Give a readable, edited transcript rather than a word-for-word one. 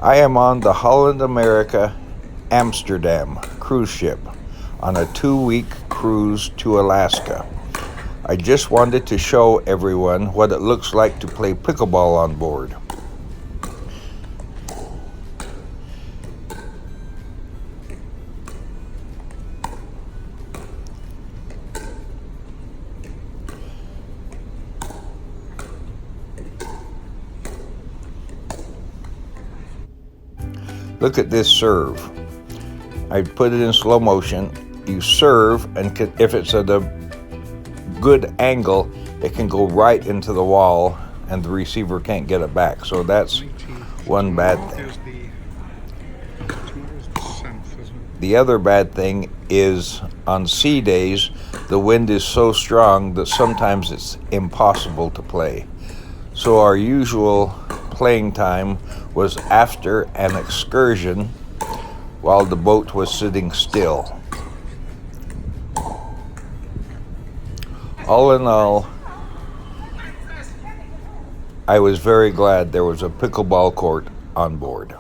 I am on the Holland America Amsterdam cruise ship on a 2-week cruise to Alaska. I just wanted to show everyone what it looks like to play pickleball on board. Look at this serve. I put it in slow motion. You serve, and if it's at a good angle, it can go right into the wall and the receiver can't get it back. So that's one bad thing. The other bad thing is on sea days, the wind is so strong that sometimes it's impossible to play. So our usual playing time was after an excursion while the boat was sitting still. All in all, I was very glad there was a pickleball court on board.